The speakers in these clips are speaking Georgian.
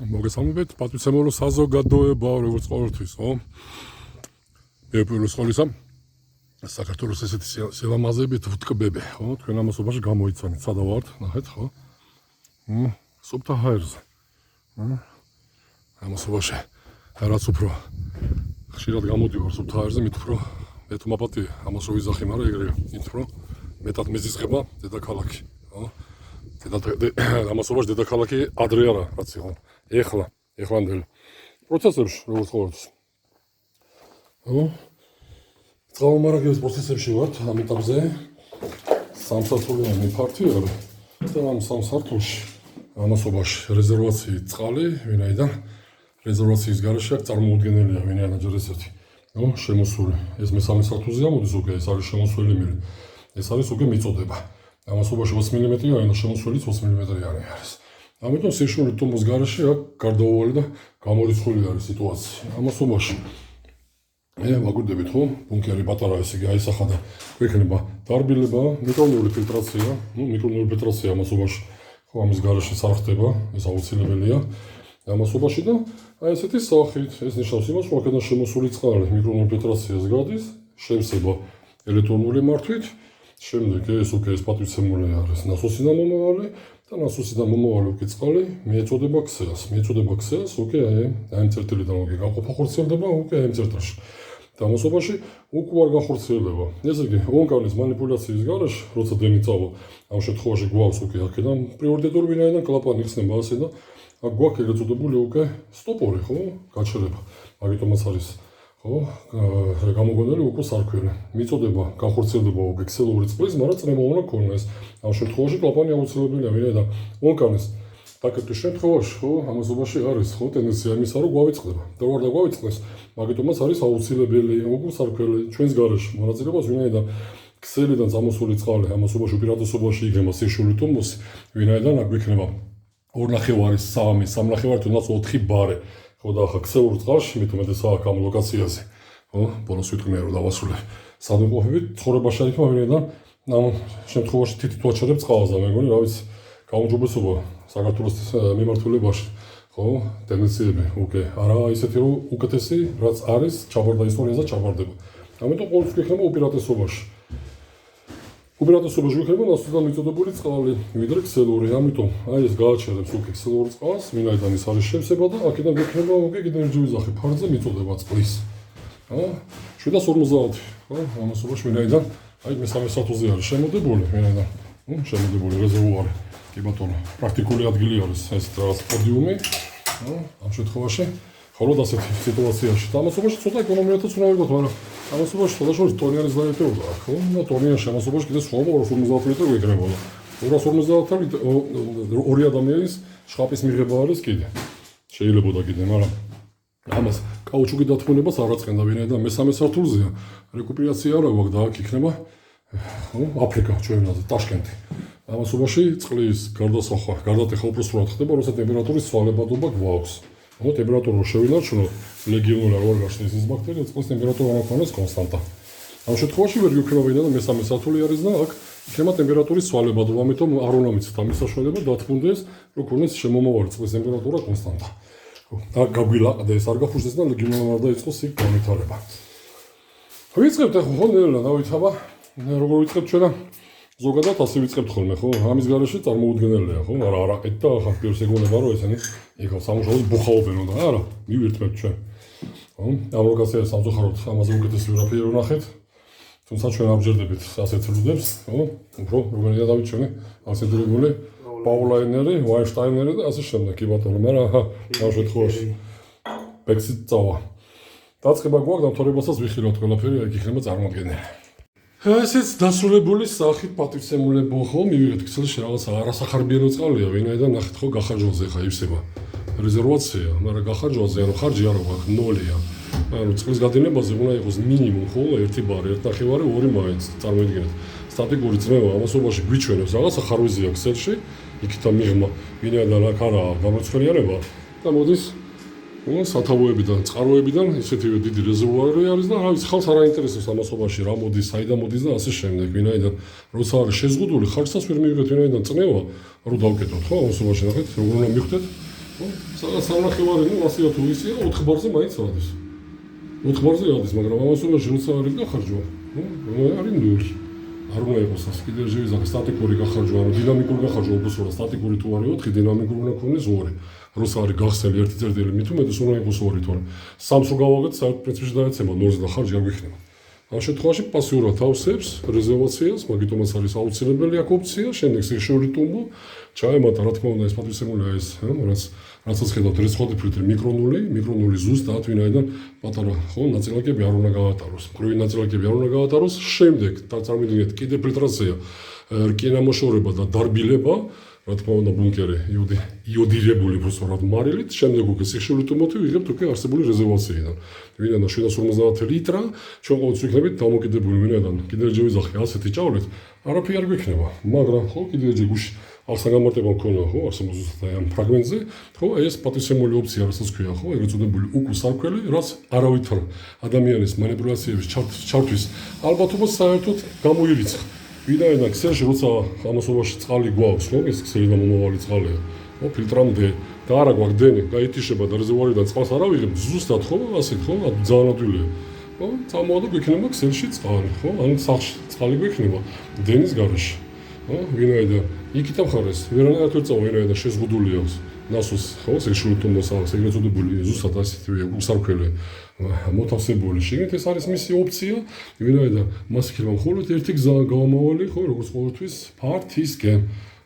მოგესალმებით, პატრიცემოლო საზოგადოება, როგორც ყოველთვის, ხო? პირველ სკოლისა საქართველოს ესეთი სილამაზებით ვტკბები, ხო? თქვენ ამასობაში გამოიცანით, სადა ვართ, ნახეთ, ხო? სუფთა ჰაერზე. ამასობაში რაც უფრო ხშირად გამოდივარ სუფთა ჰაერზე, მით უფრო მეტ მაპატი ამას რო ვიზახი, მაგრამ ეგრეა, მით უფრო მეტად მეზიზღება დედაქალაქი, ხო? ამასობაში დედაქალაქი ადრე არა, რაც იყო. ეხლანდელი პროცესებში როგორც ყოველთვის. წყალმომარაგების პროცესებში ვართ ამ ეტაპზე. სამსართულიანი ფართია და ამ სამ სართულში ამასობაში რეზერვაციით წყალი, ვინაიდან რეზერვაციის გარეშე აქ წარმოუდგენელია ვინაიდან ჯერ ესეთი. შემოსული. ეს მესამე სართულზეა მოდის უკვე, ეს არის შემოსული მილი. ეს არის უკვე მიწოდება. ამასობაში 20 მმ-ია, ან შემოსულიც 20 მმ-იანი არის. ამიტომ სეშური ტომბოს გარეშე აქ გარდაუვალი და გამორიცხული არის სიტუაცია. ამასობაში ვაგვირდებით, ხო? ბუნკერი პატარა ესე იგი აისახა და გვექნება დარბილება, მიკრონული ფილტრაცია, მიკრონული ფილტრაცია ამასობაში, ხო, ამის გარეშე არ ხდება, ეს აუცილებელია. ამასობაში და აი ესეთი სახით, ეს ნიშნავს იმას, რომ აქედან შემოსული წყალი მიკრონული ფილტრაციას გადის, შემსება ელექტრონული მართვით, შემდეგ ეს უკვე ეს პატრიცემული არის ნასოსიდან მომავალი და ნასოსიდან მომავალი უკვე წყალი მიეწოდება ქსელს. მიეწოდება ქსელს, უკვე აი ამ წერტილიდან უკვე გაყოფა ხორციელდება უკვე ამ წერტილში. და ამასობაში უკვე არ გახორციელდება. ესე იგი, ონკანის მანიპულაციის გარეშე, როცა დენი წავა, ამ შემთხვევაში გვაქვს უკვე აქედან პრიორიტეტული ვინაიდან კლაპანი იხსნება ასე და აქ გვაქვს ეგრეთ წოდებული უკვე სტოპორი, ხო? გაჩერება. მაგიტომაც არის ხო, გამოგონილი უკვე სარქველი. მიწოდება, განხორციელდება უკვე ქსელური წყლის, მაგრამ წნევა უნდა ქონდეს. ამ შემთხვევაში კლაპანი აუცილებელია, ვინაიდან ონკანის დაკეტვის შემთხვევაში, ხო, ამასობაში არის, ხო, ტენდენცია იმისა, რომ გვავიწყდება. და ვარ და გვავიწყდეს, მაგიტომაც არის აუცილებელი უკვე სარქველი ჩვენს გარეშე მონაწილეობას, ვინაიდან ქსელიდან წამოსული წყალი ამასობაში უპირატესობაში იგება სეშური ტომბოსი, ვინაიდან აქ გვექნება 2.5 3 3.5 თუნდაც 4 ბარე. ხო და ახლა ქსელურ წყალში მით უმეტესაა ამ ლოკაციაზე. ხო, ბოლოს ვიტყვი რომ დავასრულე. სადმყოფებით ცხოვრებაში არ იქნება, ვინაიდან ამ შემთხვევაში თითით ვაჩერებ წყალს და მეგონი, რა ვიცი, გაუმჯობესობა საქართველოს მიმართულებაში, ხო, ტენდენციები უკვე არაა ისეთი, რომ უკეთესი, რაც არის, ჩაბარდა ისტორიაზე ჩაბარდება. ამიტომ ყოველთვის გვექნება უპირატესობაში. უპირატესობაში გვექნება ნასოსიდან მიწოდებული წყალი, ვიდრე ქსელური. ამიტომ აი ეს გააჩერებს უკვე ქსელურ წყალს, ვინაიდან ის არის შემსება და აქედან გვექნება უკვე კიდევ ერთი ვიზახი ფარზე მიწოდება წყლის. 750, ხო, ამასობაში ვინაიდან აი მესამე სართულზე არის შემოდებული, ვინაიდან შემოდებული რეზერვუარი. კი ბატონო, პრაქტიკული ადგილი არის ეს რაღაც პოდიუმი, ამ შემთხვევაში, ხოლო ასეთი სიტუაციაში და ამასობაში ცოტა ეკონომიათაც უნდა ვიღოთ, მაგრამ ამასობაში თვალაშორის ტონიანის დაეტევა აქვს, ხო? და ტონიანში ამასობაში კიდე სხვა 250 ლიტრი გვექნებოდა. 250 ლიტრი ორი ადამიანის შხაპის მიღება არის კიდე. შეიძლებოდა კიდე, მაგრამ ამას კაუჩუკი დათმუნებას არ აწყენდა, ვინაიდან მესამე სართულზეა. რეკუპერაცია არა გვაქვს და აქ იქნება ხო, აფრიკა ჩვენაზე, ტაშკენტი. ამასობაში წყლის გარდასახვა, გარდატეხა უფრო სწორად ხდება, როცა ტემპერატურის ცვალებადობა გვაქვს. ხო, ტემპერატურა შევინარჩუნოთ, ლეგიონული არ გაშლის ის ბაქტერია, წყლის ტემპერატურა არ ქონდეს კონსტანტა. ამ შემთხვევაში ვერ გვექნება, ვინაიდან მესამე სართული არის და აქ იქნება ტემპერატურის ცვალებადობა, ამიტომ არ უნდა მიცეთ ამის საშუალება დათმუნდეს, რომ ქონდეს შემომავალი წყლის ტემპერატურა კონსტანტა. და გაგვილაყდეს, არ გახურდეს და ლეგიონული არ დაიწყოს იქ განვითარება. ვიწყებთ ახლა ხო ნელა დავითაბა, როგორ ვიწყებთ ჩვენ? ზოგადად ასე ვიწყებთ ხოლმე, ხო? ამის გარეშე წარმოუდგენელია, ხო? არა არაყეთ და ახლა პირს ეგონება, რომ ესენი იქ სამუშაოს ბუხაობენ და არა, მივირთმევთ ჩვენ. ხო? ამ ლოკაციაზე სამწუხაროდ ამაზე უკეთესი ვერაფერი არ ვნახეთ. თუმცა ჩვენ ამჯერდებით ასეთ ლუდებს, ხო? უფრო როგორია დავიჩვენე, ასეთებული პაულაინერი, ვაინშტაინერი და ასე შემდეგ, კი ბატონო, მაგრამ აჰა, ამ შემთხვევაში ბექსით წავა. დაწყება გვაქვს დამთავრებასაც ვიხილავთ ყველაფერი, აქ იქნება წარმოადგენელი. ესეც დასრულებული სახით პატრიცემულებო, ხო, მივიღეთ ქსელში რაღაც არასახარბიელო წყალია, ვინაიდან ნახეთ ხო გახარჯვაზე ხა ივსება რეზერვაცია, მაგრამ გახარჯვაზე ანუ ხარჯი არ აქვს, ნოლია. ანუ წყლის გადინებაზე უნდა იყოს მინიმუმ ხო 1 ბარი, 1.5 2 მაინც წარმოიდგინეთ. სტატიკური წნევა ამასობაში გვიჩვენებს რაღაცა ხარვეზია ქსელში, იქით ამიღმა, ვინაიდან აქ არაა გამორჩენიანება და მოდის სათავოებიდან, წყაროებიდან ისეთივე დიდი რეზერვუარი არის და რა ვიცი, ხალხს არ აინტერესებს ამასობაში რა მოდის, საიდან მოდის და ასე შემდეგ. ვინაიდან როცა არის შეზღუდული, ხარჯსაც ვერ მივიღეთ, ვინაიდან წნევა რო დავკეტოთ, ხო, ამასობაში ნახეთ, როგორ უნდა მივხვდეთ. სადაც სამნახევარი, 100 თუ ისია, 4 ბარზე მაინც ადის. 4 ბარზე ადის, მაგრამ ამასობაში როცა არის გახარჯვა, არის ნული. არ უნდა იყოს ასე, კიდევ ჟევიზახი სტატიკური გახარჯვა, დინამიკური გახარჯვა უბრალოდ სტატიკური თუ არის 4, დინამიკური უნდა ქონდეს 2. როცა არის გახსნილი ერთი წერტილი, მით უმეტეს უნდა იყოს 2 თორემ 3-ს რო გავაგეთ, საერთოდ პრინციპში დაეცემა 2-ზე და ხარჯი არ გვიქნება. ამ შემთხვევაში პასიურად ავსებს რეზერვაციას, მაგიტომაც არის აუცილებელი აქ ოფცია, შემდეგ სეშური ტუმბო, ჩაემატა რა თქმა უნდა ეს პატივცემულია ეს, რაცაც ხედავთ რიცხოდი ფილტრი მიკრონული ზუსტად ვინაიდან პატარა ხო ნაწილაკები არ უნდა გაატაროს, მკვრივი ნაწილაკები არ უნდა გაატაროს, შემდეგ წარმოვიდგინეთ კიდე ფილტრაცია, რკინამოშორება და დარბილება, რა თქმა უნდა ბუნკერი იოდირებული ფოსფორად მარილით, შემდეგ უკვე სეშური ტუმბოთი ვიღებთ უკვე არსებული რეზერვაციიდან. ვინაიდან 750 ლიტრა, ჩვენ ყოველთვის ვიქნებით დამოკიდებული ვინაიდან კიდევ ჯევიზახი ასეთი ჭავლეთ, არაფერი არ გვექნება, მაგრამ ხო კიდევ ჯეგუში აღსაგამარტება მქონდა ხო არსებობს ზუსტად ამ ფრაგმენტზე, ხო ეს პატივცემული ოფცია რასაც ქვია, ხო ეგრეთ წოდებული უკუსარქველი, რაც არავითარ ადამიანის манипуляციების ჩართვის ალბათობას საერთოდ გამოირიცხა. ვინაიდან ქსელში როცა ამასობაში წყალი გვაქვს, ხო ეს ქსელი და მომავალი წყალია, ხო ფილტრამდე და არა გვაქვს დენი, გაითიშება და რეზერვუარიდან წყალს არ ავიღებ, ზუსტად ხო ასეთ ხო ძალიან ადვილია. ხო წამოვა და გვექნება ქსელში წყალი, ხო ან სახში წყალი გვექნება დენის გარეშე. ვინაიდან იქით ამხარეს ვერანაირად ვერ წავა, ვინაიდან შეზღუდული აქვს ნასოს ხო სეშური ტუმბოს აქვს ეგრეთ წოდებული ზუსტად ასეთივე უკუსარქველი მოთავსებული შიგნით ეს არის მისი ოფცია, ვინაიდან მას იქნება მხოლოდ ერთი გზა გამომავალი ხო როგორც ყოველთვის ფართისკენ.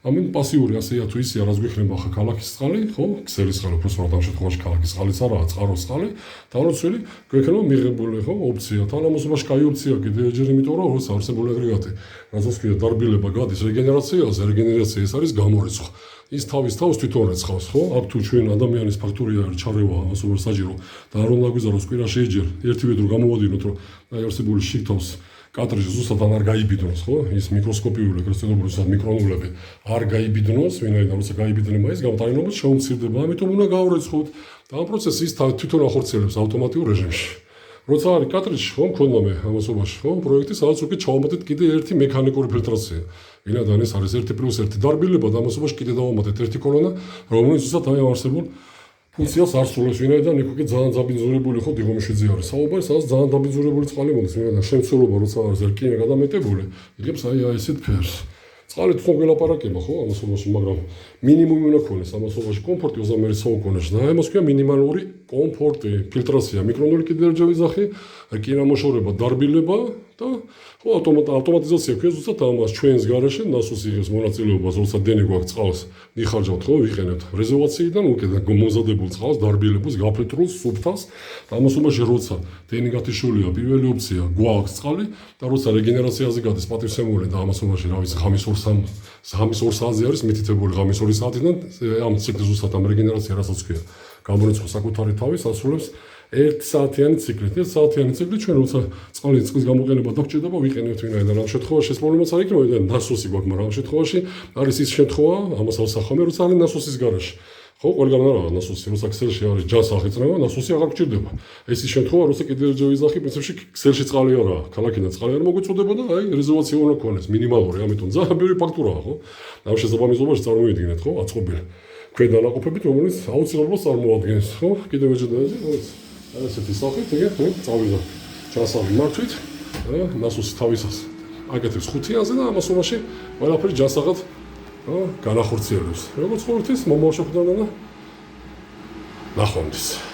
ამიტომ პასიური ასეა თუ ისეა რაც გვექნება ხა ქალაქის წყალი, ხო ქსელის წყალი, უბრალოდ ამ შემთხვევაში ქალაქის წყალიც არაა, წყაროს წყალი, დამროცველი გვექნება მიღებული ხო ოფცია. თანამოსობაში კაი ოფცია კიდევ ჯერ იმიტომ რომ როცა არსებული აგრეგატი, რასაც ქვია დარბილება გადის რეგენერაციაზე, რეგენერაცია ეს არის გამორიცხვა. ის თავის თავს თვითონ რეცხავს, ხო? აქ თუ ჩვენ ადამიანის ფაქტორია არის ჩარევა, ასოურ საჯირო და არ უნდა გვიზაროს კვირაში ეჯერ, ერთი ვიდრე გამოვადინოთ, რომ აი არსებული შიგთავს კატრიჟი ზუსტად არ გაიბიდნოს, ხო? ის მიკროსკოპიული, ეგრეთ წოდებული მიკრონულები არ გაიბიდნოს, ვინაიდან როცა გაიბიდნება ის გამოტანილობა შეუმცირდება, ამიტომ უნდა გავურეცხოთ და ამ პროცესს ის თვითონ ახორციელებს ავტომატიურ რეჟიმში. როცა არის კატრიჟი, ხო, მქონდა მე ამასობაში, ხო, პროექტი, სადაც უკვე ჩავამატეთ კიდე ერთი მექანიკური ფილტრაცია. ვინაიდან ეს არის 1+1 დარბილება და ამასობაში კიდე დავამატეთ ერთი კოლონა, რომელიც ზუსტად აი არსებულ ფუნქციას არსულებს, ვინაიდან იქ უკვე ძალიან დაბინძურებული ხო დიღომიშვიდზე არის. საუბარი, სადაც ძალიან დაბინძურებული წყალი მოდის, ვინაიდან შემცველობა როცა არის რკინა გადამეტებული, იღებს აი ესეთ ფერს. წყალი თვითონ გველაპარაკება ხო ამასობაში, მაგრამ მინიმუმი უნდა ქონდეს ამასობაში კომფორტი 20 საუკუნეში და ამას ქვია მინიმალური კომფორტი, ფილტრაცია, მიკრონული კიდევჯევიზახი, რკინამოშორება, დარბილება და ხო ავტომატიზაცია ქვია ზუსტად ამას ჩვენს გარეშე ნასოს იღებს მონაწილეობას, როცა დენი გვაქვს წყალს, ნიხარჯავთ ხო ვიყენებთ რეზერვაციიდან უკეთ მომზადებულ წყალს, დარბილებას, გაფილტრულ სუფთას და ამასობაში როცა დენი გათიშულია, პირველი ოფცია გვაქვს წყალი და როცა რეგენერაციაზე გადის პატივცემული და ამასობაში რა ვიცი ღამის 2 საათზე არის მითითებული ღამის 2 საათიდან ამ ციკლს ზუსტად ამ რეგენერაცია რასაც ქვია გამორიცხვა საკუთარი თავის ასრულებს 1 საათიანი ციკლით. 1 საათიანი ციკლით ჩვენ როცა წყლის გამოყენება დაგჭირდება ვიყენებთ ვინაიდან ამ შემთხვევაში ეს პრობლემაც არ იქნება, ვინაიდან ნასოსი გვაქვს, მაგრამ ამ შემთხვევაში არის ის შემთხვევა, ამას ავსახავ მე, როცა არის ნასოსის გარეშე. ხო, ყველგან არაა ნასოსი, როცა ქსელში არის ჯანსაღი წნევა, ნასოსი აღარ გჭირდება. ეს ის შემთხვევა, როცა კიდევ ჯევიზახი პრინციპში ქსელში წყალი არაა, ქალაქიდან წყალი არ მოგვიწოდება და აი რეზერვაცია უნდა ქონდეს მინიმალური, ამიტომ ძალიან ბევრი ფაქტორაა, ხო? ამ შესაბამისობაში წარმოვიდგინეთ, ხო, აწყობილი ქვედა ნაყოფებით, რომელიც აუცილებლად წარმოადგენს, ხო? კიდევ ეჭვდაეზე, ასეთი სახით, ეგ წავიდა ჯანსაღი მართვით და ნასოსი თავისას აკეთებს 5-იანზე და ამასობაში ყველაფერი ჯანსაღად განახორციელებს. როგორც ყოველთვის მომავალ შეხვედრამდე ნახვამდის.